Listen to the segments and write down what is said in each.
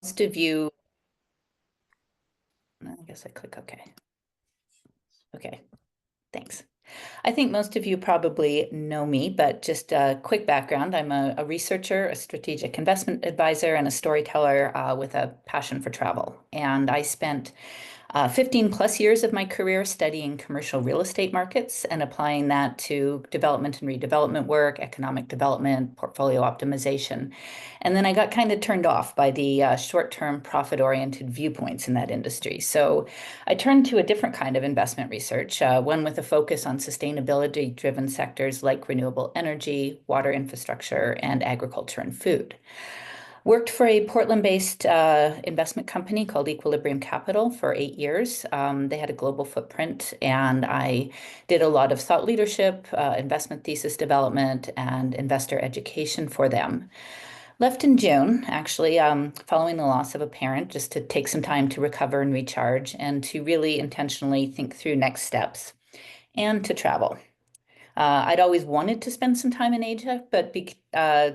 Most of you, I guess I click OK. Okay, thanks. I think most of you probably know me, but just a quick background. I'm a researcher, a strategic investment advisor, and a storyteller with a passion for travel. And I spent 15 plus years of my career studying commercial real estate markets and applying that to development and redevelopment work, economic development, portfolio optimization. And then I got kind of turned off by the short-term profit-oriented viewpoints in that industry. So I turned to a different kind of investment research, one with a focus on sustainability-driven sectors like renewable energy, water infrastructure, and agriculture and food. Worked for a Portland-based investment company called Equilibrium Capital for 8 years. They had a global footprint, and I did a lot of thought leadership, investment thesis development, and investor education for them. Left in June, actually, following the loss of a parent, just to take some time to recover and recharge, and to really intentionally think through next steps and to travel. I'd always wanted to spend some time in Asia, but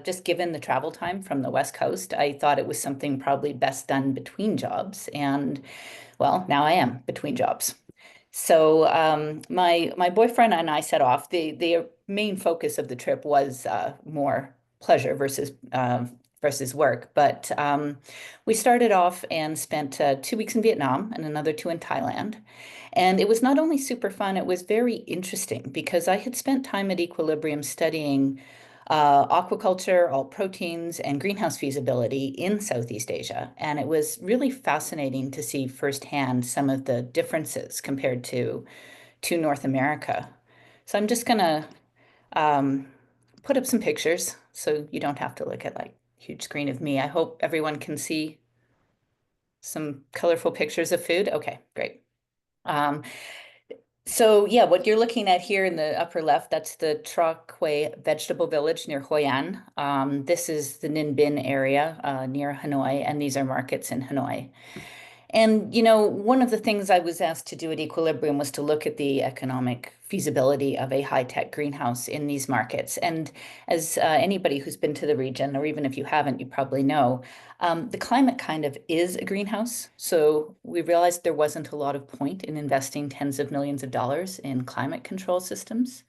just given the travel time from the West Coast, I thought it was something probably best done between jobs. And well, now I am between jobs. So my boyfriend and I set off. The main focus of the trip was more pleasure versus work. But we started off and spent 2 weeks in Vietnam and another two in Thailand. And it was not only super fun, it was very interesting because I had spent time at Equilibrium studying aquaculture, all proteins, and greenhouse feasibility in Southeast Asia. And it was really fascinating to see firsthand some of the differences compared to North America. So I'm just gonna um, put up some pictures so you don't have to look at like huge screen of me. I hope everyone can see some colorful pictures of food. Okay, great. Um, so yeah, what you're looking at here in the upper left, that's the Tra Quay vegetable village near Hoi An. This is the Ninh Binh area near Hanoi, and these are markets in Hanoi. And, one of the things I was asked to do at Equilibrium was to look at the economic feasibility of a high-tech greenhouse in these markets. And as anybody who's been to the region, or even if you haven't, you probably know, the climate kind of is a greenhouse. So we realized there wasn't a lot of point in investing tens of millions of dollars in climate control systems.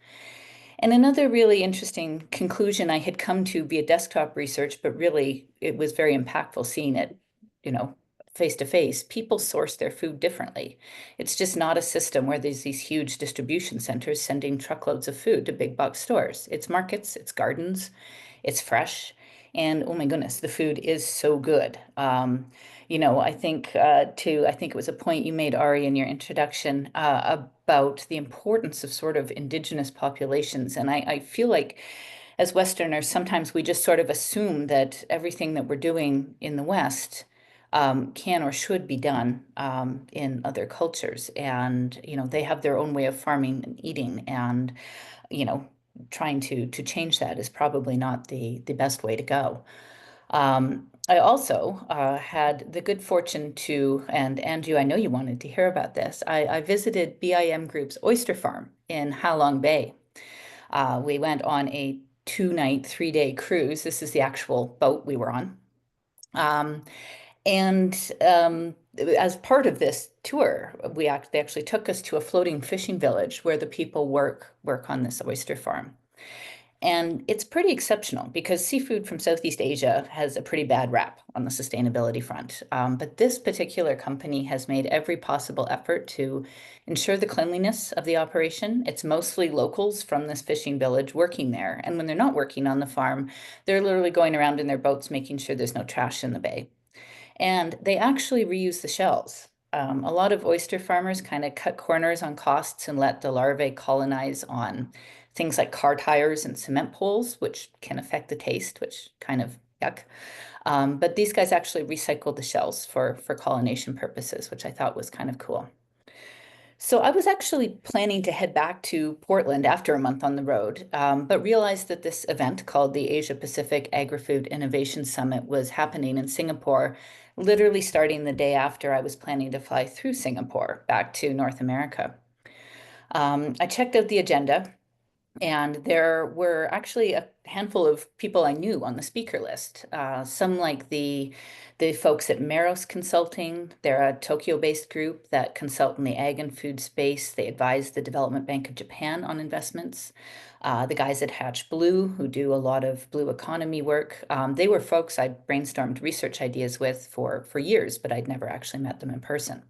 And another really interesting conclusion I had come to via desktop research, but really it was very impactful seeing it, you know, face to face. People source their food differently. It's just not a system where there's these huge distribution centers sending truckloads of food to big box stores. It's markets, it's gardens, it's fresh. And oh my goodness, the food is so good. I think it was a point you made, Ari, in your introduction about the importance of sort of indigenous populations. And I feel like as Westerners, sometimes we just sort of assume that everything that we're doing in the West can or should be done in other cultures. And, they have their own way of farming and eating. And, you know, trying to change that is probably not the best way to go. I also had the good fortune to, and Andrew, I know you wanted to hear about this. I visited BIM Group's oyster farm in Ha Long Bay. We went on a 2-night, 3-day cruise. This is the actual boat we were on. Um, and as part of this tour, they actually took us to a floating fishing village where the people work on this oyster farm. And it's pretty exceptional because seafood from Southeast Asia has a pretty bad rap on the sustainability front. But this particular company has made every possible effort to ensure the cleanliness of the operation. It's mostly locals from this fishing village working there. And when they're not working on the farm, they're literally going around in their boats making sure there's no trash in the bay. And they actually reuse the shells. A lot of oyster farmers kind of cut corners on costs and let the larvae colonize on things like car tires and cement poles, which can affect the taste, which kind of yuck. But these guys actually recycled the shells for pollination purposes, which I thought was kind of cool. So I was actually planning to head back to Portland after a month on the road, but realized that this event called the Asia Pacific Agri-Food Innovation Summit was happening in Singapore, literally starting the day after I was planning to fly through Singapore back to North America. I checked out the agenda And there were actually a handful of people I knew on the speaker list. Some like the folks at Meros Consulting. They're a Tokyo-based group that consult in the ag and food space. They advise the Development Bank of Japan on investments. The guys at Hatch Blue, who do a lot of blue economy work, they were folks I brainstormed research ideas with for years, but I'd never actually met them in person.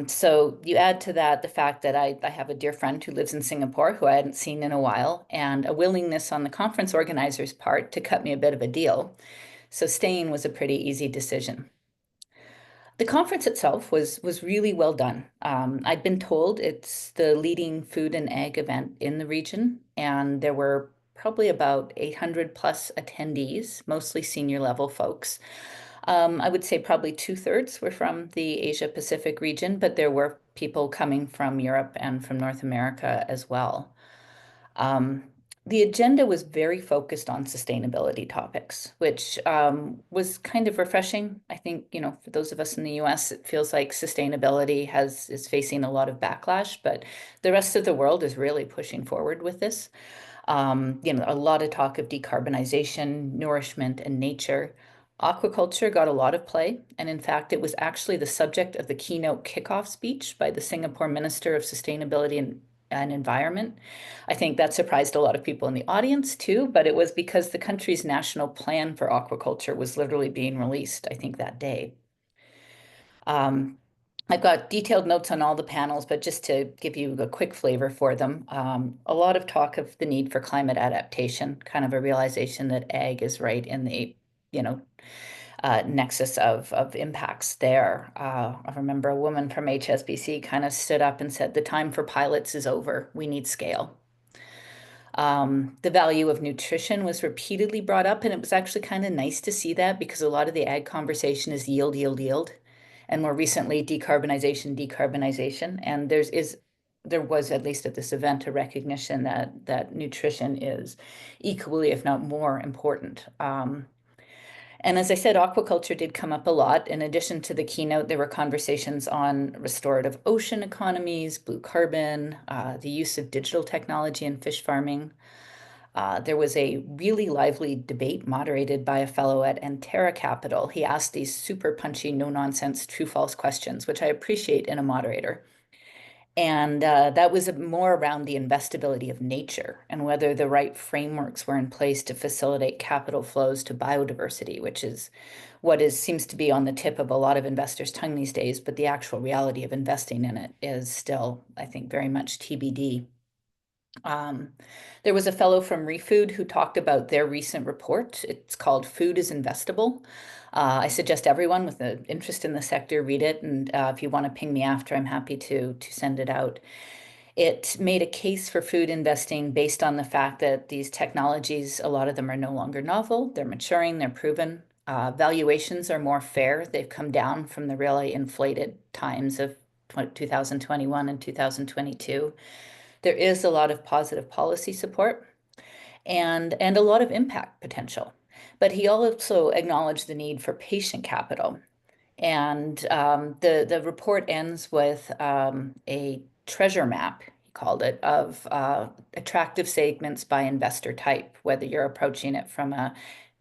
So you add to that the fact that I have a dear friend who lives in Singapore who I hadn't seen in a while, and a willingness on the conference organizer's part to cut me a bit of a deal. So staying was a pretty easy decision. The conference itself was really well done. I'd been told it's the leading food and ag event in the region, and there were probably about 800 plus attendees, mostly senior level folks. I would say probably two-thirds were from the Asia Pacific region, but there were people coming from Europe and from North America as well. Um, the agenda was very focused on sustainability topics, which was kind of refreshing. I think, for those of us in the US, it feels like sustainability is facing a lot of backlash, but the rest of the world is really pushing forward with this. A lot of talk of decarbonization, nourishment, and nature. Aquaculture got a lot of play, and in fact, it was actually the subject of the keynote kickoff speech by the Singapore Minister of Sustainability and Environment. I think that surprised a lot of people in the audience too, but it was because the country's national plan for aquaculture was literally being released, I think, that day. Um, I've got detailed notes on all the panels, but just to give you a quick flavor for them, a lot of talk of the need for climate adaptation, kind of a realization that ag is right in the, you know, nexus of impacts there. I remember a woman from HSBC kind of stood up and said, the time for pilots is over. We need scale. The value of nutrition was repeatedly brought up, and it was actually kind of nice to see that because a lot of the ag conversation is yield, yield, yield, and more recently decarbonization, decarbonization. And there was, at least at this event, a recognition that nutrition is equally, if not more, important. And as I said, aquaculture did come up a lot. In addition to the keynote, there were conversations on restorative ocean economies, blue carbon, the use of digital technology in fish farming. There was a really lively debate moderated by a fellow at Antera Capital. He asked these super punchy, no-nonsense, true-false questions, which I appreciate in a moderator. And that was more around the investability of nature and whether the right frameworks were in place to facilitate capital flows to biodiversity, which is what seems to be on the tip of a lot of investors' tongue these days, but the actual reality of investing in it is still, I think, very much TBD. There was a fellow from ReFood who talked about their recent report. It's called Food is Investable. I suggest everyone with an interest in the sector read it, and if you want to ping me after, I'm happy to send it out. It made a case for food investing based on the fact that these technologies, a lot of them are no longer novel, they're maturing, they're proven. Valuations are more fair. They've come down from the really inflated times of 2021 and 2022. There is a lot of positive policy support and a lot of impact potential. But he also acknowledged the need for patient capital. And the report ends with a treasure map, he called it, of attractive segments by investor type, whether you're approaching it from a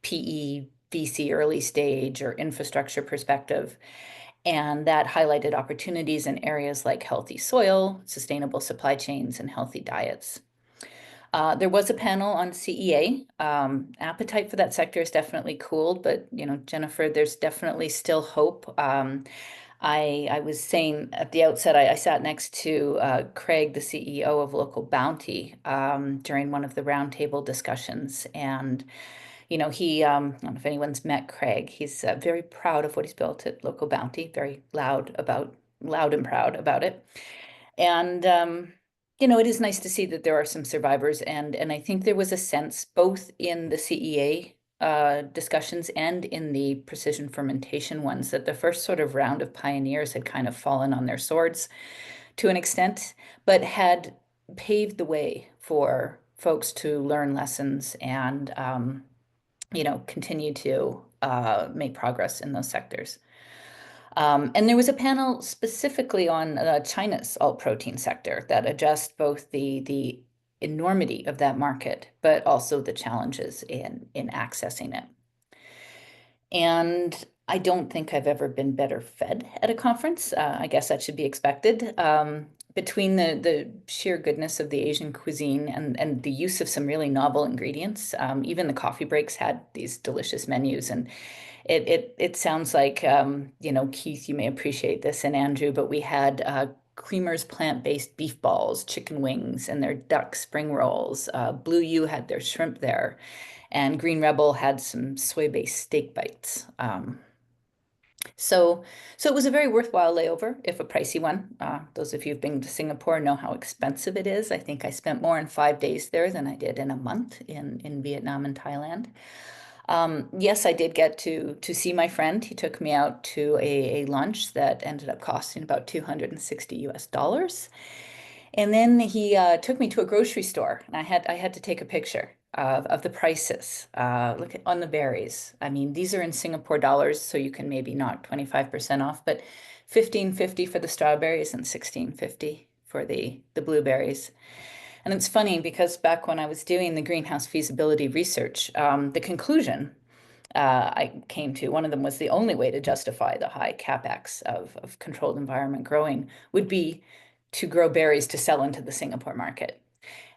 PE, VC early stage or infrastructure perspective. And that highlighted opportunities in areas like healthy soil, sustainable supply chains, and healthy diets. There was a panel on CEA. Appetite for that sector is definitely cooled, but Jennifer, there's definitely still hope. I was saying at the outset, I sat next to Craig, the CEO of Local Bounty, during one of the roundtable discussions, and I don't know if anyone's met Craig. He's very proud of what he's built at Local Bounty, very loud and proud about it. And it is nice to see that there are some survivors, and I think there was a sense both in the CEA discussions and in the precision fermentation ones that the first sort of round of pioneers had kind of fallen on their swords to an extent, but had paved the way for folks to learn lessons and continue to make progress in those sectors. And there was a panel specifically on China's alt protein sector that addressed both the enormity of that market, but also the challenges in accessing it. And I don't think I've ever been better fed at a conference. I guess that should be expected. Between the sheer goodness of the Asian cuisine and the use of some really novel ingredients, even the coffee breaks had these delicious menus. And it sounds like, Keith, you may appreciate this, and Andrew, but we had Creamer's plant-based beef balls, chicken wings, and their duck spring rolls. Blue U had their shrimp there, and Green Rebel had some soy-based steak bites. So, so it was a very worthwhile layover, if a pricey one. Those of you who've been to Singapore know how expensive it is. I think I spent more in 5 days there than I did in a month in Vietnam and Thailand. Yes, I did get to see my friend. He took me out to a lunch that ended up costing about 260 US dollars. And then he took me to a grocery store, and I had to take a picture of the prices. Look on the berries. I mean, these are in Singapore dollars, so you can maybe knock 25% off, but 15.50 for the strawberries and 16.50 for the blueberries. And it's funny because back when I was doing the greenhouse feasibility research, the conclusion I came to, one of them was the only way to justify the high capex of controlled environment growing would be to grow berries to sell into the Singapore market.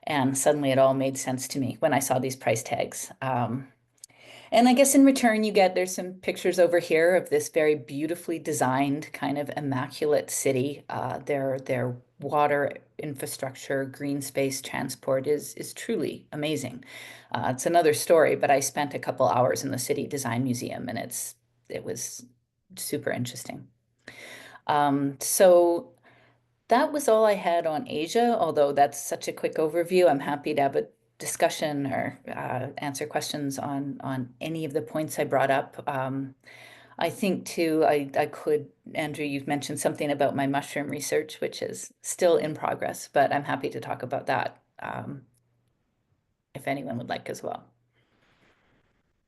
And suddenly it all made sense to me when I saw these price tags. And I guess in return, there's some pictures over here of this very beautifully designed, kind of immaculate city. Their water infrastructure, green space transport is truly amazing. It's another story, but I spent a couple hours in the City Design Museum, and it was super interesting. So that was all I had on Asia, although that's such a quick overview. I'm happy to have a discussion or answer questions on any of the points I brought up. I think too, I could, Andrew, you've mentioned something about my mushroom research, which is still in progress, but I'm happy to talk about that if anyone would like as well.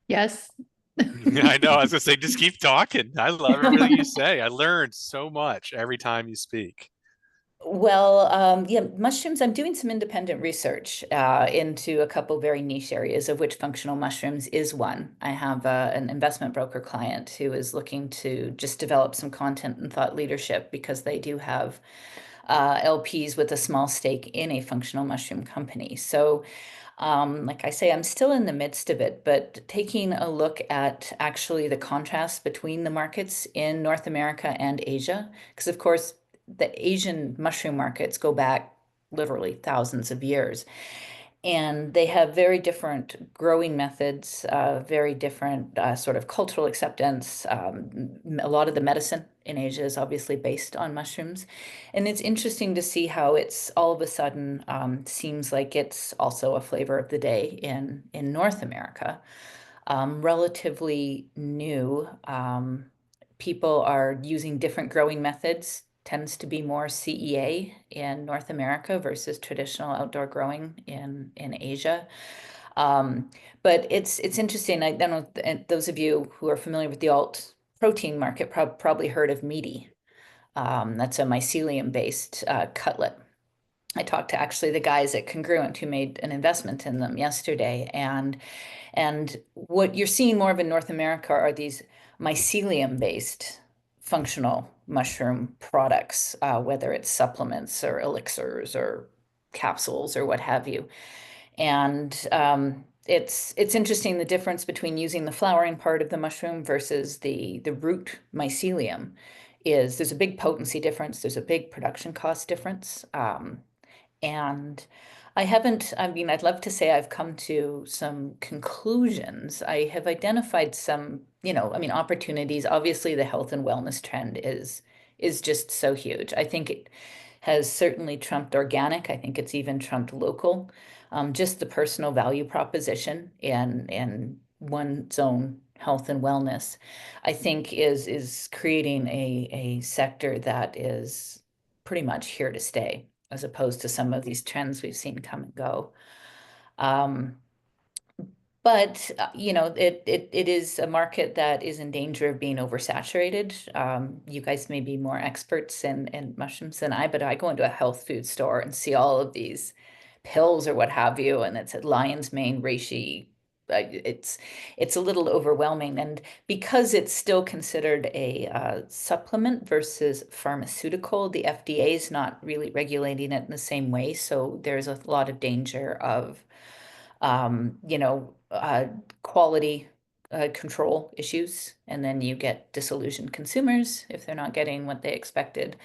Yes. I know. I was gonna say, just keep talking. I love everything you say. I learned so much every time you speak. Well, yeah, mushrooms. I'm doing some independent research into a couple very niche areas, of which functional mushrooms is one. I have an investment broker client who is looking to just develop some content and thought leadership because they do have LPs with a small stake in a functional mushroom company. So like I say, I'm still in the midst of it, but taking a look at actually the contrast between the markets in North America and Asia, because of course, the Asian mushroom markets go back literally thousands of years. And they have very different growing methods, very different sort of cultural acceptance. A lot of the medicine in Asia is obviously based on mushrooms. And it's interesting to see how it's all of a sudden seems like it's also a flavor of the day in North America. Relatively new. People are using different growing methods, tends to be more CEA in North America versus traditional outdoor growing in Asia. Um, but it's interesting. I don't know, and those of you who are familiar with the alt protein market probably heard of meaty. That's a mycelium-based cutlet. I talked to actually the guys at Congruent who made an investment in them yesterday, and what you're seeing more of in North America are these mycelium-based functional mushroom products, whether it's supplements or elixirs or capsules or what have you. And it's interesting the difference between using the flowering part of the mushroom versus the root mycelium is there's a big potency difference, there's a big production cost difference. And I mean, I'd love to say I've come to some conclusions. I have identified some, I mean, opportunities. Obviously, the health and wellness trend is just so huge. I think it has certainly trumped organic. I think it's even trumped local. Just the personal value proposition and one's own health and wellness, I think is creating a sector that is pretty much here to stay, as opposed to some of these trends we've seen come and go. Um, but it is a market that is in danger of being oversaturated. You guys may be more experts in mushrooms than I, but I go into a health food store and see all of these pills or what have you, and it's a lion's mane reishi. It's a little overwhelming, and because it's still considered a supplement versus pharmaceutical, the FDA is not really regulating it in the same way. So there's a lot of danger of, quality control issues, and then you get disillusioned consumers if they're not getting what they expected.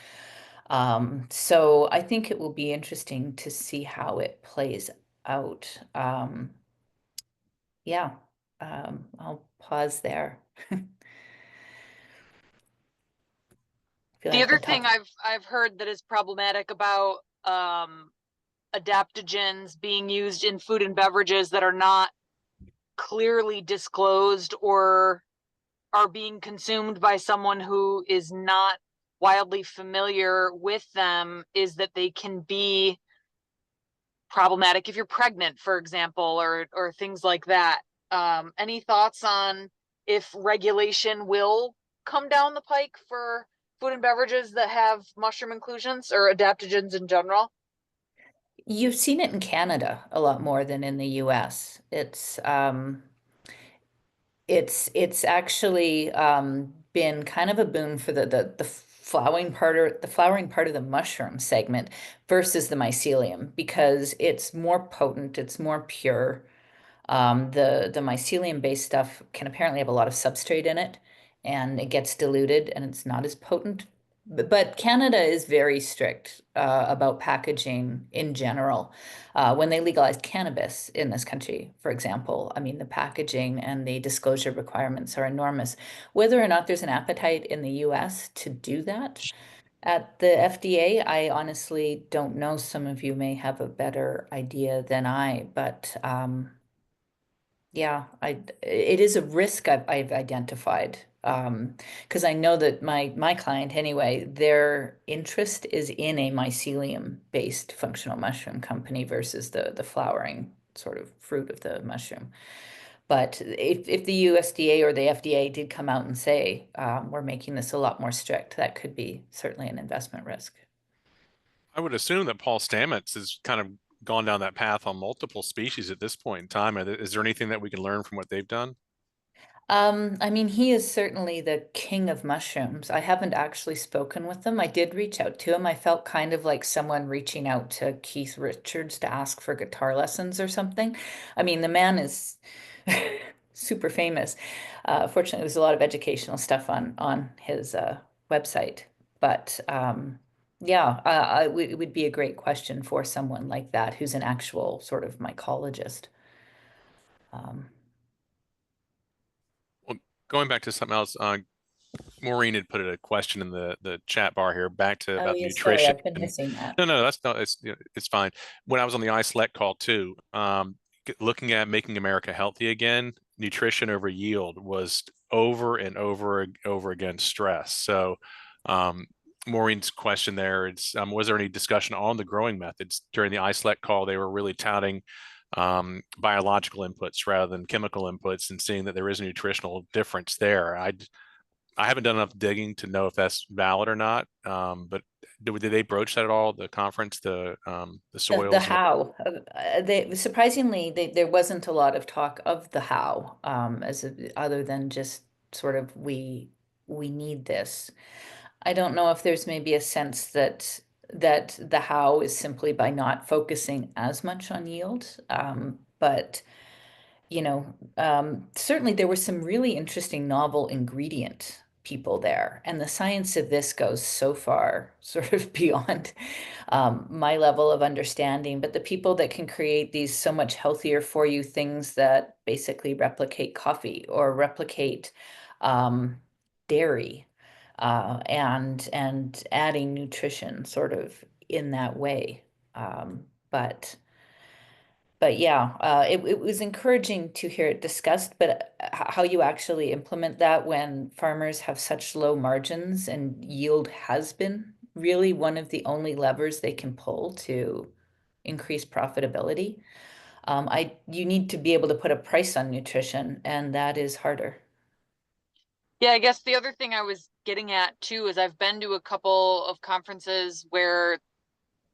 So I think it will be interesting to see how it plays out. Yeah, I'll pause there. Feel The like I've other been thing talking. I've heard that is problematic about adaptogens being used in food and beverages that are not clearly disclosed or are being consumed by someone who is not wildly familiar with them is that they can be problematic if you're pregnant, for example, or things like that. Any thoughts on if regulation will come down the pike for food and beverages that have mushroom inclusions or adaptogens in general? You've seen it in Canada a lot more than in the US. It's actually been kind of a boon for the flowering part of the mushroom segment versus the mycelium, because it's more potent, it's more pure. The mycelium-based stuff can apparently have a lot of substrate in it, and it gets diluted, and it's not as potent. But Canada is very strict about packaging in general. When they legalized cannabis in this country, for example, I mean, the packaging and the disclosure requirements are enormous. Whether or not there's an appetite in the US to do that at the FDA, I honestly don't know. Some of you may have a better idea than I, but yeah, it is a risk I've identified. Because I know that my client anyway, their interest is in a mycelium-based functional mushroom company versus the flowering sort of fruit of the mushroom. But if the USDA or the FDA did come out and say, we're making this a lot more strict, that could be certainly an investment risk. I would assume that Paul Stamets has kind of gone down that path on multiple species at this point in time. Is there anything that we can learn from what they've done? I mean, he is certainly the king of mushrooms. I haven't actually spoken with him. I did reach out to him. I felt kind of like someone reaching out to Keith Richards to ask for guitar lessons or something. I mean, the man is super famous. Fortunately, there's a lot of educational stuff on his website. But yeah, it would be a great question for someone like that who's an actual sort of mycologist. Um, Well, going back to something else, Maureen had put a question in the chat bar here back to oh, about yeah, sorry, nutrition. I've been missing that. No, that's not, it's fine. When I was on the iSelect call too, looking at making America healthy again, nutrition over yield was over and over again stress. So, Maureen's question there, was there any discussion on the growing methods during the iSelect call? They were really touting biological inputs rather than chemical inputs, and seeing that there is a nutritional difference there. I haven't done enough digging to know if that's valid or not. But did they broach that at all at the conference? The The soils and how. They surprisingly there wasn't a lot of talk of the how, other than just sort of we need this. I don't know if there's maybe a sense that the how is simply by not focusing as much on yield. But certainly there were some really interesting novel ingredient people there, and the science of this goes so far, sort of beyond my level of understanding. But the people that can create these so much healthier for you things that basically replicate coffee or replicate um, dairy, and adding nutrition sort of in that way. But yeah, it was encouraging to hear it discussed, but how you actually implement that when farmers have such low margins and yield has been really one of the only levers they can pull to increase profitability. You need to be able to put a price on nutrition, and that is harder. Yeah, I guess the other thing I was getting at too is I've been to a couple of conferences where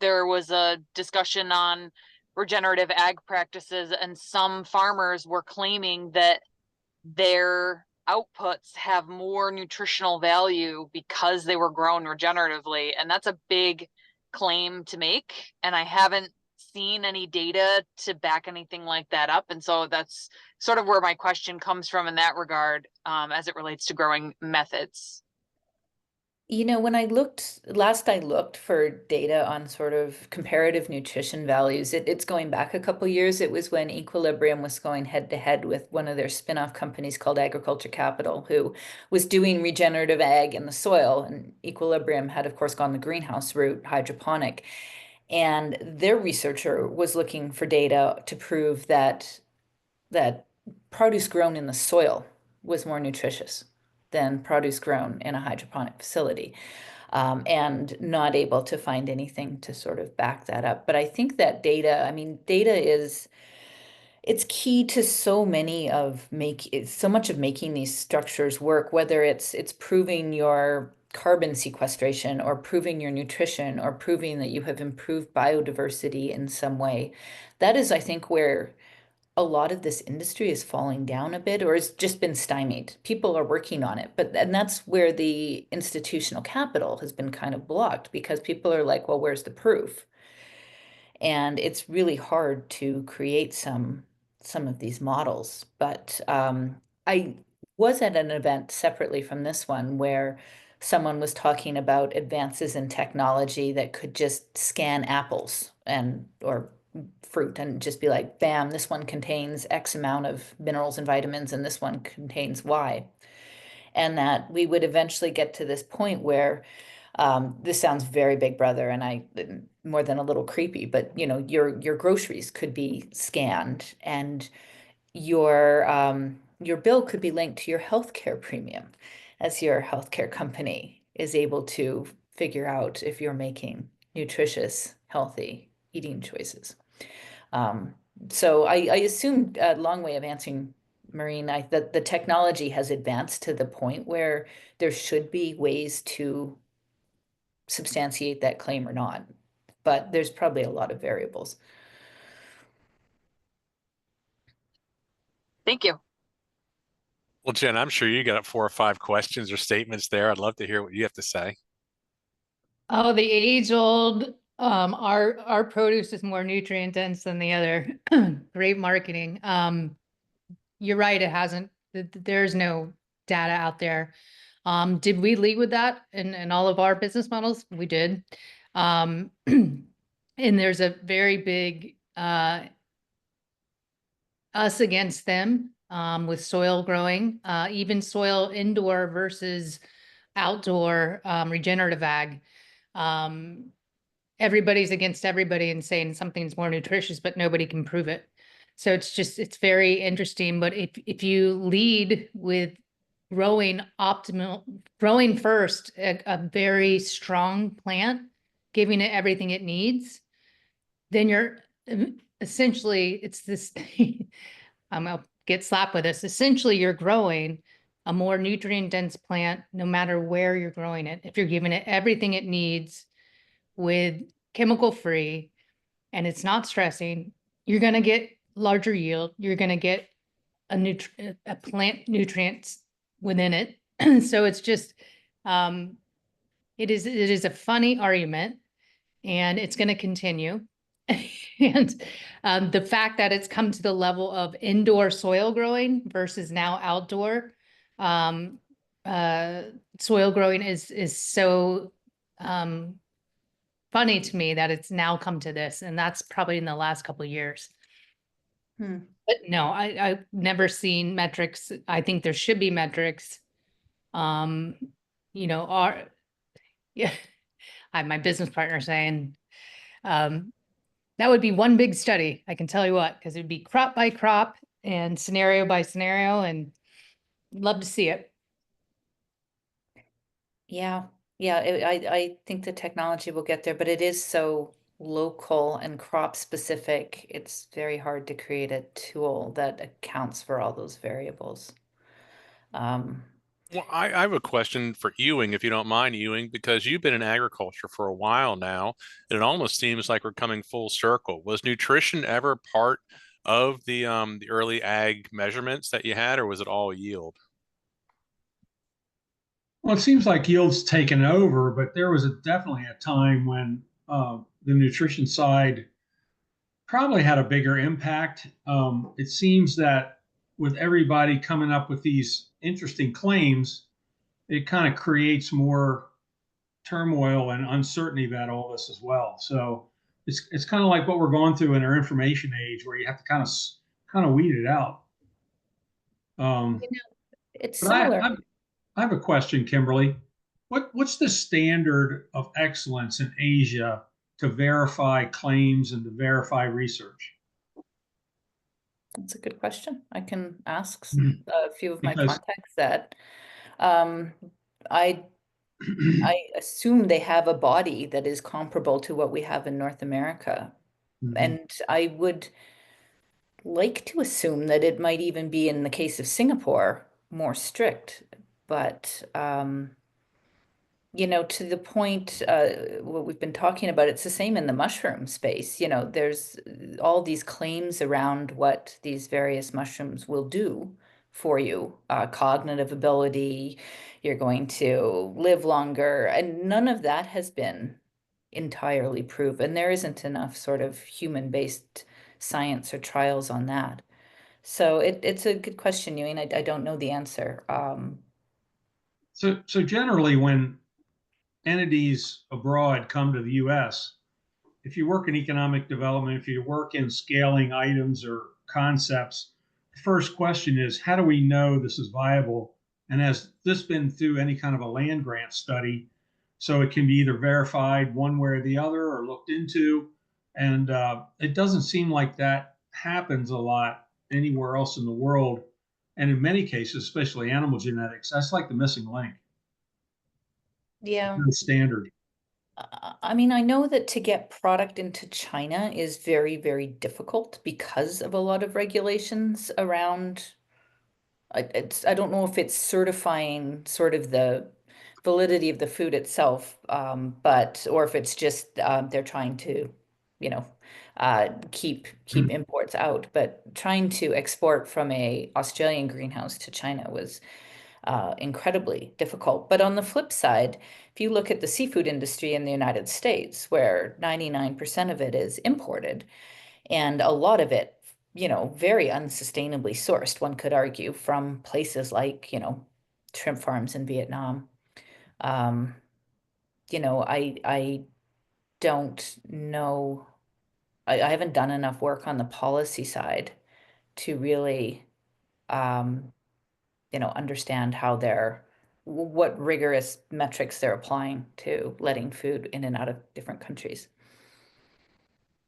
there was a discussion on regenerative ag practices, and some farmers were claiming that their outputs have more nutritional value because they were grown regeneratively. And that's a big claim to make. And I haven't seen any data to back anything like that up. And so that's sort of where my question comes from in that regard, as it relates to growing methods. You know, when I looked for data on sort of comparative nutrition values, it's going back a couple years. It was when Equilibrium was going head to head with one of their spin-off companies called Agriculture Capital, who was doing regenerative ag in the soil. And Equilibrium had, of course, gone the greenhouse route, hydroponic. And their researcher was looking for data to prove that produce grown in the soil was more nutritious than produce grown in a hydroponic facility, and not able to find anything to sort of back that up. But I think that data, I mean, data it's key to so much of making these structures work, whether it's proving your carbon sequestration or proving your nutrition or proving that you have improved biodiversity in some way. That is, I think, where a lot of this industry is falling down a bit or has just been stymied. People are working on it, and that's where the institutional capital has been kind of blocked, because people are like, well, where's the proof? And it's really hard to create some of these models. But I was at an event separately from this one where someone was talking about advances in technology that could just scan apples or fruit and just be like, bam, this one contains X amount of minerals and vitamins, and this one contains Y. And that we would eventually get to this point where this sounds very Big Brother, and I more than a little creepy, but you know, your groceries could be scanned, and your bill could be linked to your healthcare premium, as your healthcare company is able to figure out if you're making nutritious, healthy eating choices. So I assume, a long way of answering, Maureen, that the technology has advanced to the point where there should be ways to substantiate that claim or not, but there's probably a lot of variables. Thank you. Well, Jen, I'm sure you got 4 or 5 questions or statements there. I'd love to hear what you have to say. Oh, the age old, our produce is more nutrient dense than the other. Great marketing. You're right. It hasn't, there's no data out there. Did we lead with that in all of our business models? We did. And there's a very big, us against them, with soil growing, even soil indoor versus outdoor, regenerative ag. Everybody's against everybody and saying something's more nutritious, but nobody can prove it. So it's very interesting. But if you lead with growing first, a very strong plant, giving it everything it needs, then you're essentially, it's this, I'll get slapped with this. Essentially, you're growing a more nutrient dense plant, no matter where you're growing it. If you're giving it everything it needs with chemical free, and it's not stressing, you're going to get larger yield. You're going to get a plant nutrients within it. So it's just, it is a funny argument, and it's going to continue. And the fact that it's come to the level of indoor soil growing versus now outdoor soil growing is so funny to me that it's now come to this, and that's probably in the last couple of years. But no, I've never seen metrics. I think there should be metrics. You know, yeah, I have my business partner saying, that would be one big study. I can tell you what, because it'd be crop by crop and scenario by scenario, and love to see it. Yeah, I think the technology will get there, but it is so local and crop specific. It's very hard to create a tool that accounts for all those variables. Well, I have a question for Ewing, if you don't mind, Ewing, because you've been in agriculture for a while now, and it almost seems like we're coming full circle. Was nutrition ever part of the early ag measurements that you had, or was it all yield? Well, it seems like yield's taken over, but there was definitely a time when the nutrition side probably had a bigger impact. It seems that with everybody coming up with these interesting claims, it kind of creates more turmoil and uncertainty about all this as well. So it's kind of like what we're going through in our information age, where you have to kind of weed it out. Um, You know, it's but I, similar. I have a question, Kimberly. What's the standard of excellence in Asia to verify claims and to verify research? That's a good question. I can ask Mhm. a few of my Because contacts that. Um, I I assume they have a body that is comparable to what we have in North America. Mhm. And I would like to assume that it might even be in the case of Singapore more strict. But to the point, what we've been talking about, it's the same in the mushroom space. There's all these claims around what these various mushrooms will do for you, cognitive ability, you're going to live longer, and none of that has been entirely proven. There isn't enough sort of human-based science or trials on that. So it's a good question, Ewing. I don't know the answer. so generally, when entities abroad come to the U.S., if you work in economic development, if you work in scaling items or concepts, the first question is, how do we know this is viable? And has this been through any kind of a land grant study? So it can be either verified one way or the other or looked into. And it doesn't seem like that happens a lot anywhere else in the world. And in many cases, especially animal genetics, that's like the missing link, Yeah. the standard. I mean, I know that to get product into China is very, very difficult because of a lot of regulations around. I don't know if it's certifying sort of the validity of the food itself, but or if it's just they're trying to, you know, keep imports out. But trying to export from a Australian greenhouse to China was incredibly difficult. But on the flip side, if you look at the seafood industry in the United States, where 99% of it is imported, and a lot of it, very unsustainably sourced, one could argue, from places like, shrimp farms in Vietnam. Um, I don't know. I haven't done enough work on the policy side to really um, understand how what rigorous metrics they're applying to letting food in and out of different countries.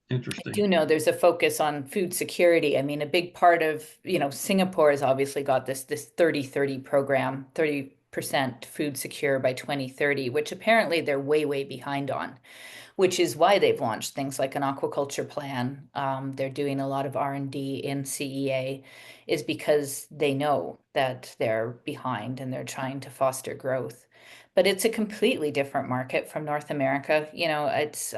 I Interesting. do know there's a focus on food security. I mean, a big part of, Singapore has obviously got this 30-30 program, 30% food secure by 2030, which apparently they're way, way behind on, which is why they've launched things like an aquaculture plan. They're doing a lot of R&D in CEA, is because they know that they're behind and they're trying to foster growth. But it's a completely different market from North America. It's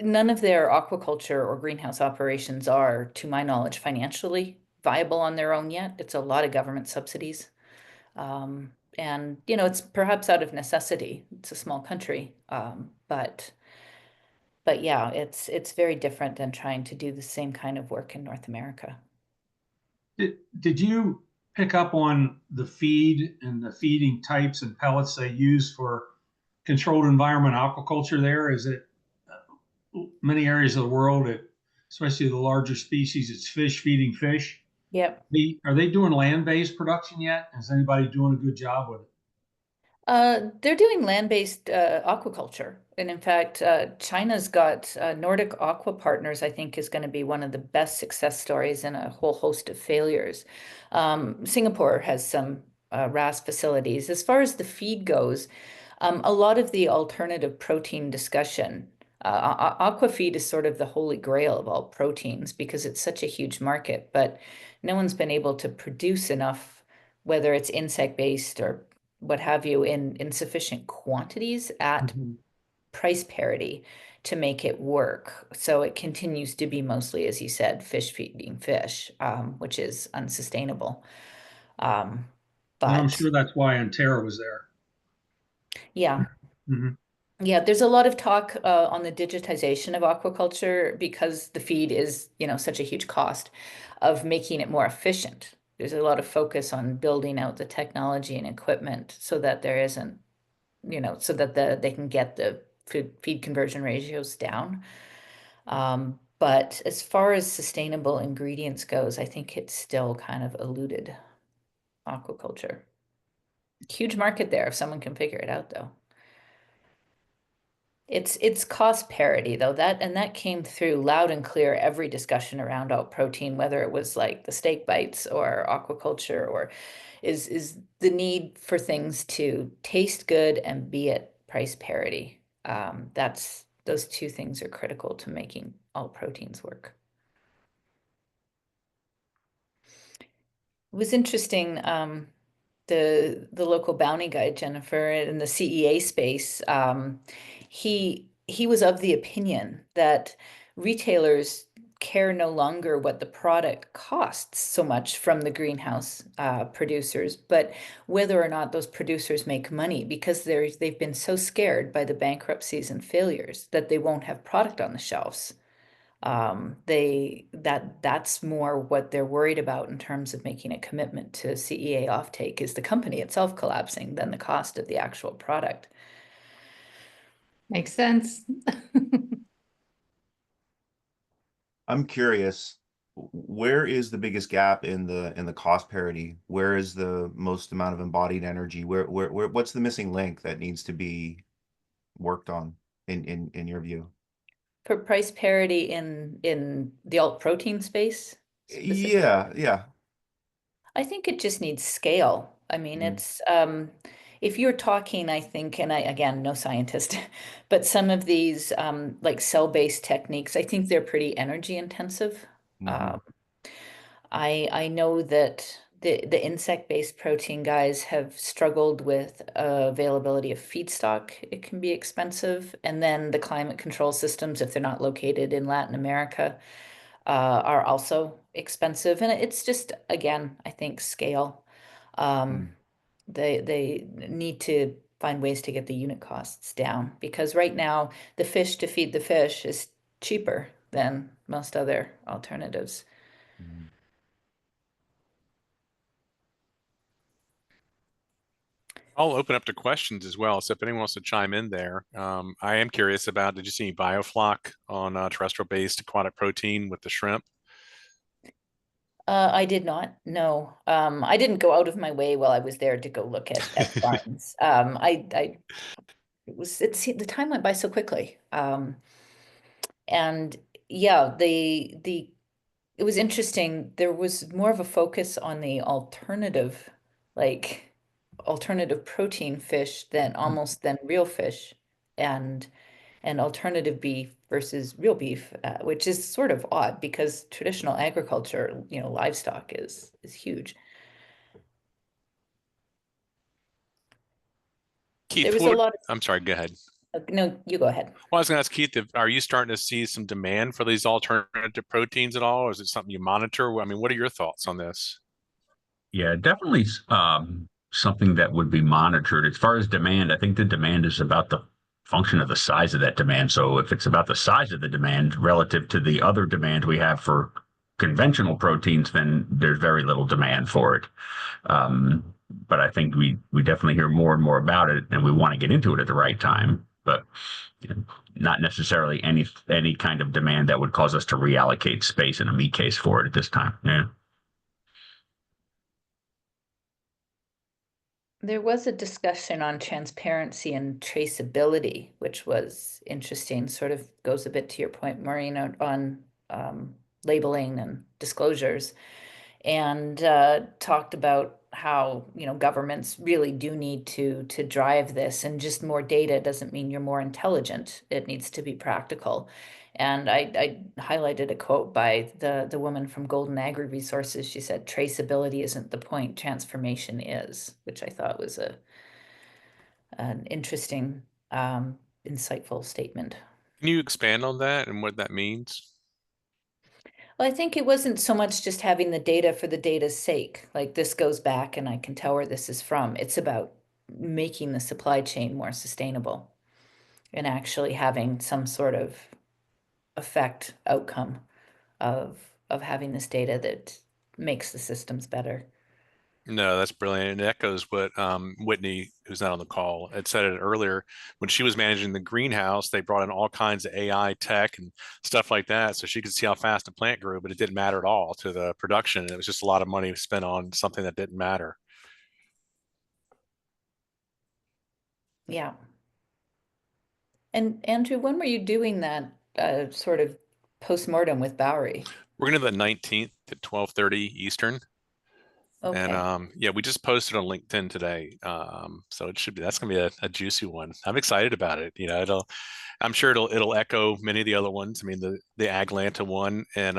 none of their aquaculture or greenhouse operations are, to my knowledge, financially viable on their own yet. It's a lot of government subsidies. And it's perhaps out of necessity. It's a small country, but yeah, it's very different than trying to do the same kind of work in North America. Did you pick up on the feed and the feeding types and pellets they use for controlled environment aquaculture there? Is it many areas of the world, especially the larger species, it's fish feeding fish? Yep. Are they doing land-based production yet? Is anybody doing a good job with it? They're doing land-based aquaculture. And in fact, China's got Nordic Aqua Partners, I think, is going to be one of the best success stories in a whole host of failures. Singapore has some RAS facilities. As far as the feed goes, a lot of the alternative protein discussion, aqua feed is sort of the holy grail of all proteins because it's such a huge market, but no one's been able to produce enough whether it's insect-based or what have you, in sufficient quantities at price parity to make it work. So it continues to be mostly, as you said, fish feeding fish, which is unsustainable. And I'm But sure that's why Ontario was there. yeah, hmm yeah, there's a lot of talk on the digitization of aquaculture because the feed is, such a huge cost of making it more efficient. There's a lot of focus on building out the technology and equipment so that there isn't, so that they can get the feed conversion ratios down. But as far as sustainable ingredients goes, I think it's still kind of eluded aquaculture. Huge market there if someone can figure it out, though. It's cost parity though, that came through loud and clear every discussion around alt protein, whether it was like the steak bites or aquaculture, or is the need for things to taste good and be at price parity. That's those two things are critical to making alt proteins work. It was interesting. The local bounty guy, Jennifer, in the CEA space, he was of the opinion that retailers care no longer what the product costs so much from the greenhouse producers, but whether or not those producers make money, because they've been so scared by the bankruptcies and failures that they won't have product on the shelves. That's more what they're worried about in terms of making a commitment to CEA offtake, is the company itself collapsing than the cost of the actual product. Makes sense. I'm curious, where is the biggest gap in the cost parity? Where is the most amount of embodied energy? Where what's the missing link that needs to be worked on in your view? For price parity in the alt protein space specifically, Yeah. I think it just needs scale. I mean, it's if you're talking, I think, and I, again, no scientist, but some of these like cell-based techniques, I think they're pretty energy intensive. Mhm. I know that the insect-based protein guys have struggled with availability of feedstock. It can be expensive, and then the climate control systems, if they're not located in Latin America, are also expensive. And it's just, again, I think scale. Um, they need to find ways to get the unit costs down, because right now the fish to feed the fish is cheaper than most other alternatives. Mhm. I'll open up to questions as well. So if anyone wants to chime in there, I am curious about, did you see any biofloc on terrestrial-based aquatic protein with the shrimp? I did not. No. I didn't go out of my way while I was there to go look at farms. The time went by so quickly. And yeah, it was interesting. There was more of a focus on the like alternative protein fish than real fish, and alternative beef versus real beef, which is sort of odd because traditional agriculture, livestock is huge. There Keith, was a lot I'm sorry, go ahead. no, you go ahead. Well, I was going to ask Keith, are you starting to see some demand for these alternative proteins at all? Or is it something you monitor? I mean, what are your thoughts on this? Yeah, definitely something that would be monitored. As far as demand, I think the demand is about the function of the size of that demand. So if it's about the size of the demand relative to the other demand we have for conventional proteins, then there's very little demand for it. But I think we definitely hear more and more about it, and we want to get into it at the right time. But not necessarily any kind of demand that would cause us to reallocate space in a meat case for it at this time. Yeah. There was a discussion on transparency and traceability, which was interesting, sort of goes a bit to your point, Maureen, on labeling and disclosures, and talked about how, governments really do need to drive this, and just more data doesn't mean you're more intelligent. It needs to be practical. And I highlighted a quote by the woman from Golden Agri-Resources. She said, traceability isn't the point, transformation is, which I thought was an interesting, insightful statement. Can you expand on that and what that means? Well, I think it wasn't so much just having the data for the data's sake, like this goes back and I can tell where this is from. It's about making the supply chain more sustainable and actually having some sort of effect outcome of having this data that makes the systems better. No, that's brilliant. It echoes what Whitney, who's not on the call, had said it earlier. When she was managing the greenhouse, they brought in all kinds of AI tech and stuff like that, so she could see how fast the plant grew, but it didn't matter at all to the production. And it was just a lot of money spent on something that didn't matter. Yeah. And Andrew, when were you doing that sort of post-mortem with Bowery? We're gonna do the 19th at 12:30 Eastern. Okay. And yeah, we just posted on LinkedIn today. So it should be, that's gonna be a juicy one. I'm excited about it. You know, I'm sure it'll echo many of the other ones. I mean, the Atlanta one in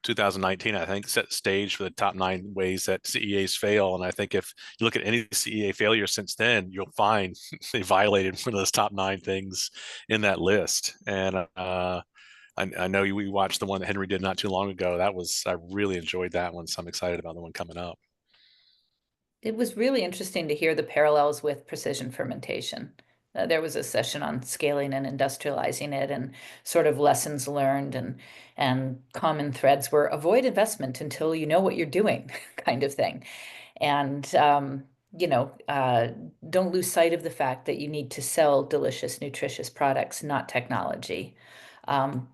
2019, I think, set the stage for the top 9 ways that CEAs fail. And I think if you look at any CEA failure since then, you'll find they violated one of those top 9 things in that list. And I know we watched the one that Henry did not too long ago. I really enjoyed that one, so I'm excited about the one coming up. It was really interesting to hear the parallels with precision fermentation. There was a session on scaling and industrializing it, and sort of lessons learned, and common threads were avoid investment until you know what you're doing, kind of thing. And don't lose sight of the fact that you need to sell delicious, nutritious products, not technology.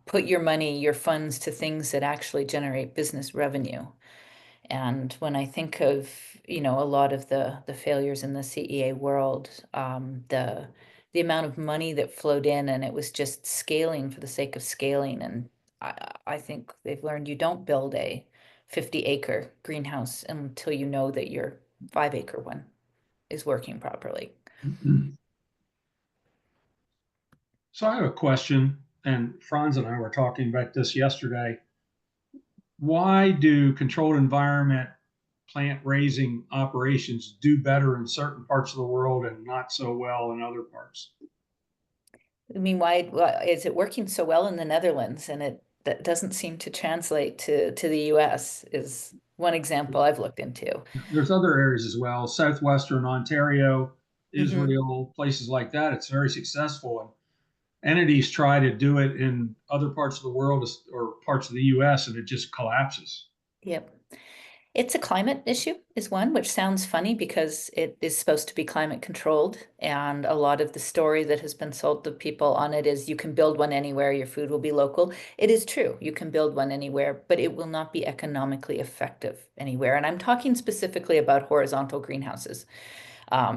Put your money, your funds to things that actually generate business revenue. And when I think of, a lot of the failures in the CEA world, the amount of money that flowed in, and it was just scaling for the sake of scaling. And I think they've learned you don't build a 50-acre greenhouse until you know that your 5-acre one is working properly. So I have a question, and Franz and I were talking about this yesterday. Why do controlled environment plant raising operations do better in certain parts of the world and not so well in other parts? I mean, why is it working so well in the Netherlands, and that doesn't seem to translate to the US is one example I've looked into. There's other areas as well, southwestern Ontario, Israel, places like that. It's very successful. And entities try to do it in other parts of the world or parts of the US, and it just collapses. Yep. It's a climate issue is one, which sounds funny because it is supposed to be climate controlled. And a lot of the story that has been sold to people on it is you can build one anywhere, your food will be local. It is true, you can build one anywhere, but it will not be economically effective anywhere. And I'm talking specifically about horizontal greenhouses,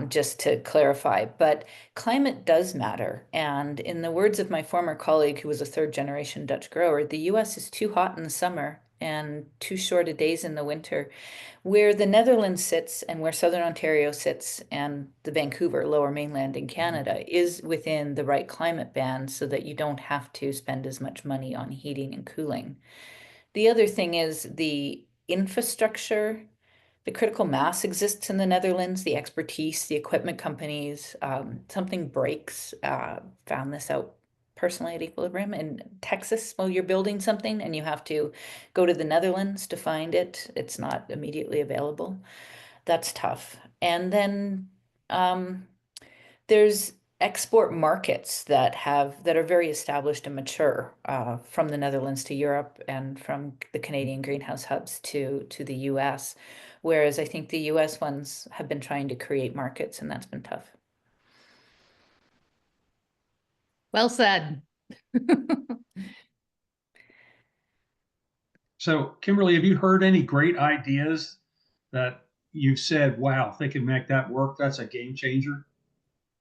just to clarify. But climate does matter. And in the words of my former colleague, who was a 3rd-generation Dutch grower, the US is too hot in the summer and too short of days in the winter. Where the Netherlands sits and where Southern Ontario sits and the Vancouver Lower Mainland in Canada is within the right climate band, so that you don't have to spend as much money on heating and cooling. The other thing is the infrastructure. The critical mass exists in the Netherlands, the expertise, the equipment companies. Something breaks. Found this out personally at Equilibrium in Texas. Well, you're building something and you have to go to the Netherlands to find it. It's not immediately available. That's tough. And then there's export markets that are very established and mature, from the Netherlands to Europe and from the Canadian greenhouse hubs to the US. Whereas I think the US ones have been trying to create markets, and that's been tough. Well said. So, Kimberly, have you heard any great ideas that you've said, wow, if they can make that work, that's a game changer?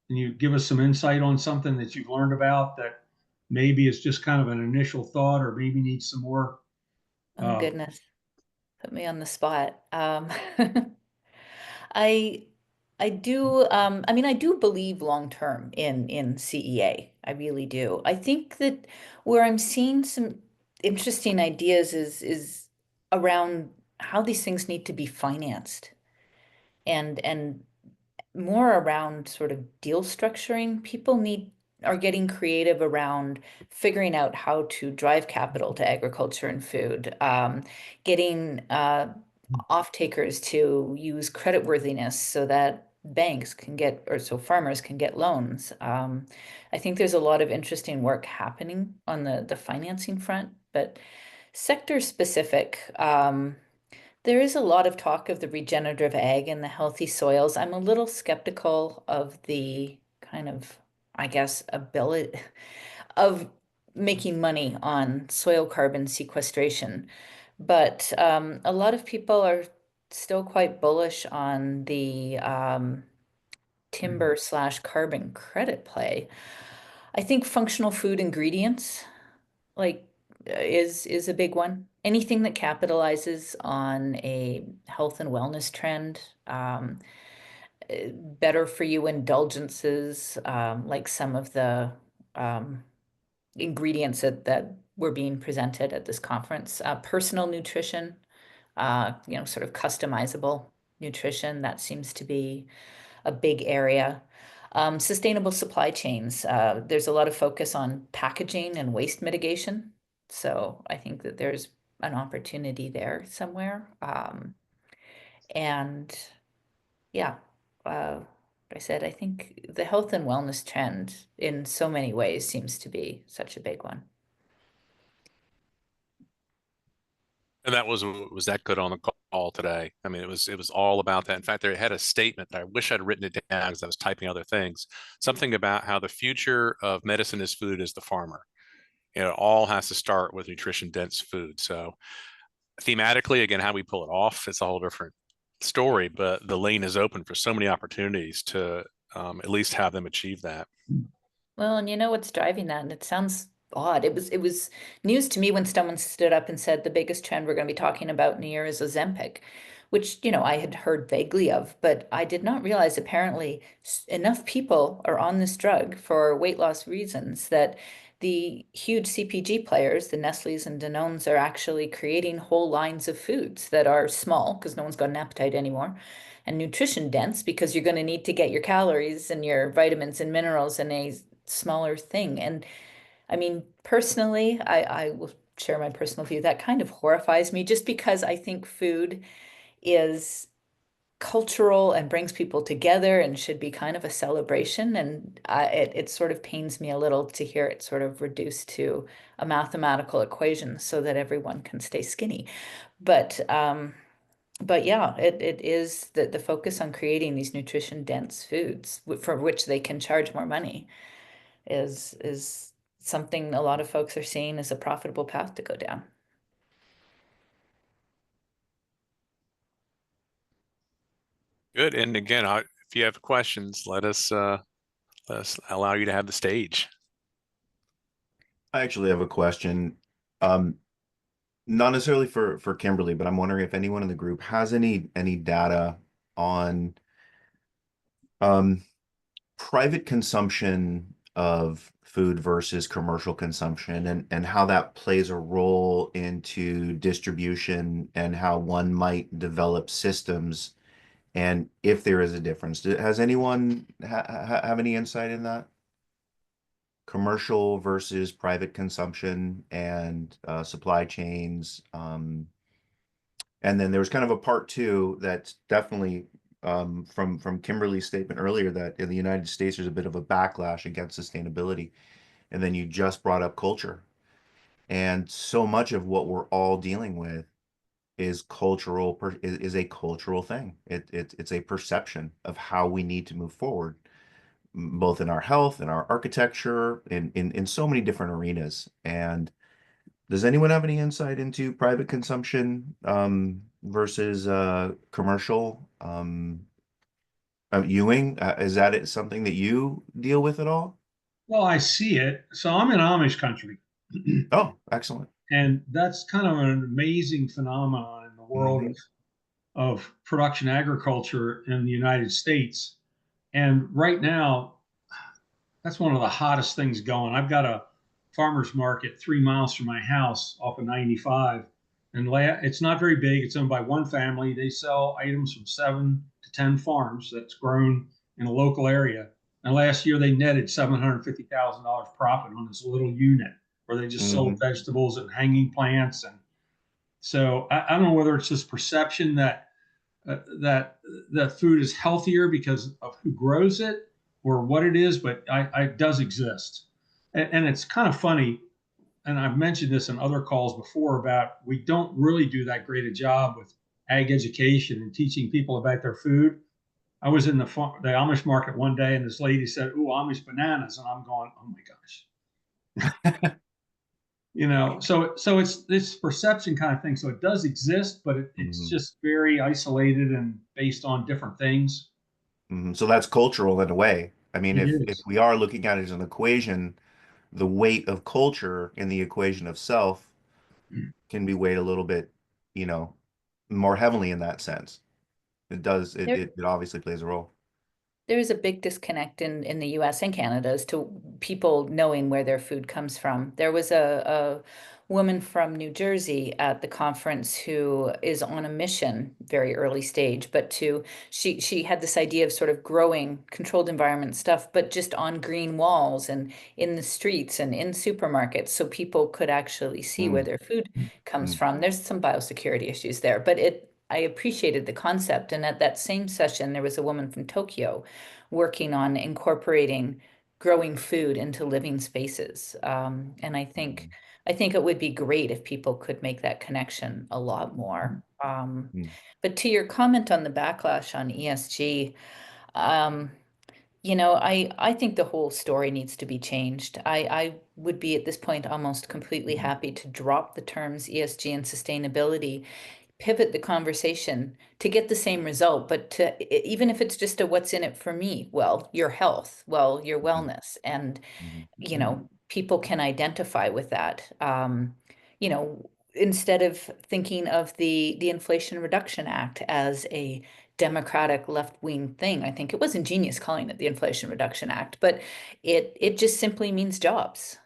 Can you give us some insight on something that you've learned about that maybe is just kind of an initial thought, or maybe needs some more? Oh, goodness. Put me on the spot. I I do, I mean, I do believe long term in CEA. I really do. I think that where I'm seeing some interesting ideas is around how these things need to be financed and more around sort of deal structuring. People are getting creative around figuring out how to drive capital to agriculture and food, getting off-takers to use creditworthiness so that banks can get, or so farmers can get loans. I think there's a lot of interesting work happening on the financing front, but sector specific. There is a lot of talk of the regenerative ag and the healthy soils. I'm a little skeptical of the kind of, I guess, ability of making money on soil carbon sequestration. But a lot of people are still quite bullish on the timber slash carbon credit play. I think functional food ingredients like is a big one. Anything that capitalizes on a health and wellness trend, better for you indulgences, like some of the ingredients that were being presented at this conference, personal nutrition, sort of customizable nutrition, that seems to be a big area. Sustainable supply chains. There's a lot of focus on packaging and waste mitigation. So I think that there's an opportunity there somewhere. And yeah, like I said, I think the health and wellness trend in so many ways seems to be such a big one. And that was that good on the call today. I mean, it was all about that. In fact, they had a statement that I wish I'd written it down because I was typing other things. Something about how the future of medicine as food is the farmer. It all has to start with nutrition dense food. So thematically, again, how we pull it off, it's a whole different story, but the lane is open for so many opportunities to at least have them achieve that. Well, and you know what's driving that, and it sounds odd. It was news to me when someone stood up and said the biggest trend we're going to be talking about in a year is Ozempic, which, I had heard vaguely of, but I did not realize apparently enough people are on this drug for weight loss reasons that the huge CPG players, the Nestle's and Danones, are actually creating whole lines of foods that are small because no one's got an appetite anymore, and nutrition dense because you're going to need to get your calories and your vitamins and minerals in a smaller thing. And I mean, personally, I will share my personal view. That kind of horrifies me just because I think food is cultural and brings people together and should be kind of a celebration. And it sort of pains me a little to hear it sort of reduced to a mathematical equation so that everyone can stay skinny. But yeah, it is the focus on creating these nutrition dense foods for which they can charge more money is something a lot of folks are seeing as a profitable path to go down. Good. And again, if you have questions, let us allow you to have the stage. I actually have a question. Not necessarily for Kimberly, but I'm wondering if anyone in the group has any data on private consumption of food versus commercial consumption and how that plays a role into distribution and how one might develop systems and if there is a difference. Has anyone have any insight in that? Commercial versus private consumption and supply chains. And then there was kind of a part two that's definitely from Kimberly's statement earlier that in the United States there's a bit of a backlash against sustainability. And then you just brought up culture. And so much of what we're all dealing with is is a cultural thing. It's a perception of how we need to move forward, both in our health and our architecture, in so many different arenas. And does anyone have any insight into private consumption versus commercial? Ewing, is that something that you deal with at all? Well, I see it. So I'm in Amish country. Oh, excellent. And that's kind of an amazing phenomenon in the world Mhm. of of production agriculture in the United States. And right now, that's one of the hottest things going. I've got a farmer's market 3 miles from my house off of 95. And it's not very big. It's owned by one family. They sell items from 7 to 10 farms that's grown in a local area. And last year they netted $750,000 profit on this little unit where they just sold vegetables and hanging plants. And so I don't know whether it's just perception that that food is healthier because of who grows it or what it is, but it does exist. And it's kind of funny, and I've mentioned this in other calls before, about we don't really do that great a job with ag education and teaching people about their food. I was in the Amish market one day, and this lady said, "Oh, Amish bananas," and I'm going, "Oh my gosh." So it's this perception kind of thing. So it does exist, but it's just very isolated and based on different things. So that's cultural in a way. I mean, It if is. we are looking at it as an equation, the weight of culture in the equation of self can be weighed a little bit, you know, more heavily in that sense. It does. There, It obviously plays a role. there is a big disconnect in the US and Canada as to people knowing where their food comes from. There was a woman from New Jersey at the conference who is on a mission, very early stage, but she had this idea of sort of growing controlled environment stuff, but just on green walls and in the streets and in supermarkets, so people could actually see where their food comes from. There's some biosecurity issues there, but I appreciated the concept. And at that same session, there was a woman from Tokyo working on incorporating growing food into living spaces. And I think it would be great if people could make that connection a lot more. But to your comment on the backlash on ESG, um, I think the whole story needs to be changed. I would be at this point almost completely happy to drop the terms ESG and sustainability, pivot the conversation to get the same result, but even if it's just a what's in it for me, well, your health, well, your wellness, and people can identify with that. Instead of thinking of the Inflation Reduction Act as a democratic left-wing thing. I think it was ingenious calling it the Inflation Reduction Act, but it just simply means jobs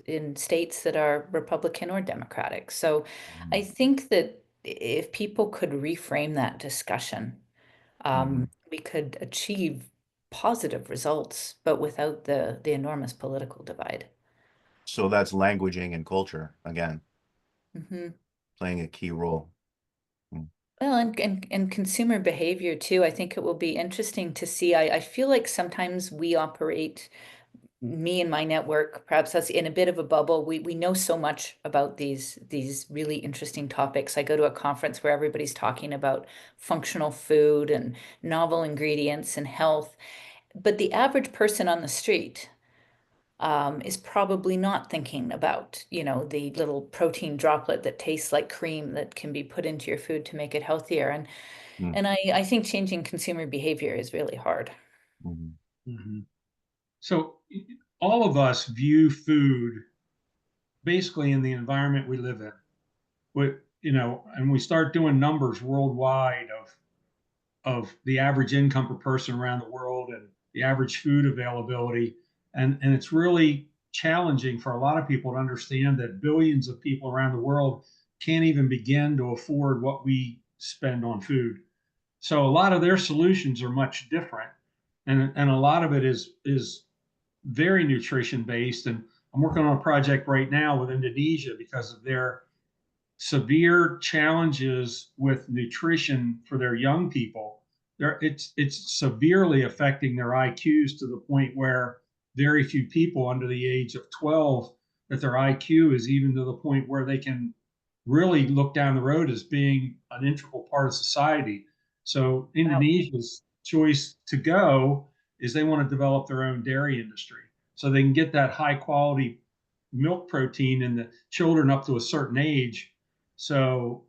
in states that are Republican or Democratic. So I think that if people could reframe that discussion, we could achieve positive results, but without the enormous political divide. So that's languaging and culture again, playing a key role. Well, and consumer behavior too. I think it will be interesting to see. I feel like sometimes we operate, me and my network, perhaps us in a bit of a bubble. We know so much about these really interesting topics. I go to a conference where everybody's talking about functional food and novel ingredients and health, but the average person on the street is probably not thinking about, the little protein droplet that tastes like cream that can be put into your food to make it healthier. And I think changing consumer behavior is really hard. So all of us view food basically in the environment we live in. And we start doing numbers worldwide of the average income per person around the world and the average food availability. And it's really challenging for a lot of people to understand that billions of people around the world can't even begin to afford what we spend on food. So a lot of their solutions are much different. And a lot of it is very nutrition based. And I'm working on a project right now with Indonesia because of their severe challenges with nutrition for their young people. It's severely affecting their IQs to the point where very few people under the age of 12 that their IQ is even to the point where they can really look down the road as being an integral part of society. So Indonesia's choice to go is they want to develop their own dairy industry so they can get that high quality milk protein in the children up to a certain age. So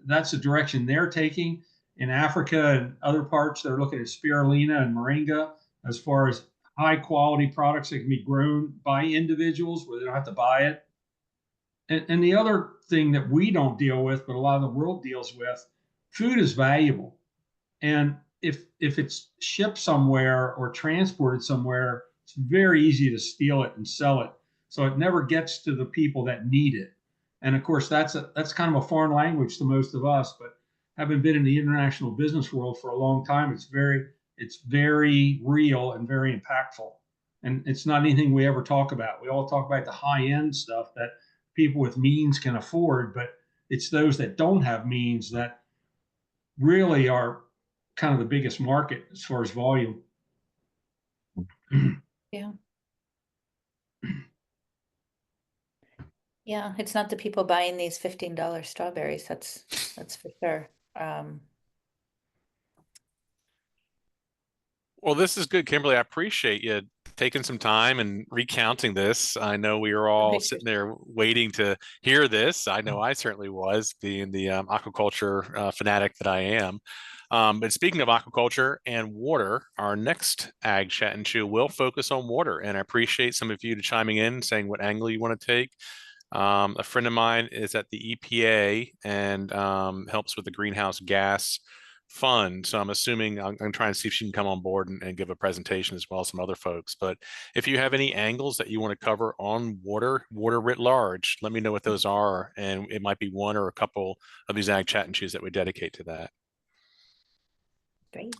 that's the direction they're taking. In Africa and other parts, they're looking at spirulina and moringa as far as high quality products that can be grown by individuals where they don't have to buy it. And the other thing that we don't deal with, but a lot of the world deals with, food is valuable. And if it's shipped somewhere or transported somewhere, it's very easy to steal it and sell it. So it never gets to the people that need it. And of course, that's kind of a foreign language to most of us, but having been in the international business world for a long time, it's very real and very impactful. And it's not anything we ever talk about. We all talk about the high end stuff that people with means can afford, but it's those that don't have means that really are kind of the biggest market as far as volume. Yeah. Yeah, it's not the people buying these $15 strawberries. That's for sure. Well, this is good, Kimberly. I appreciate you taking some time and recounting this. I know we were all sitting there waiting to hear this. I know I certainly was, being the aquaculture fanatic that I am. But speaking of aquaculture and water, our next Ag Chat and Chew will focus on water. And I appreciate some of you chiming in, saying what angle you want to take. A friend of mine is at the EPA and helps with the greenhouse gas fund. So I'm assuming I'm trying to see if she can come on board and give a presentation as well as some other folks. But if you have any angles that you want to cover on water writ large, let me know what those are. And it might be one or a couple of these Ag Chat and Chews that we dedicate to that. Great.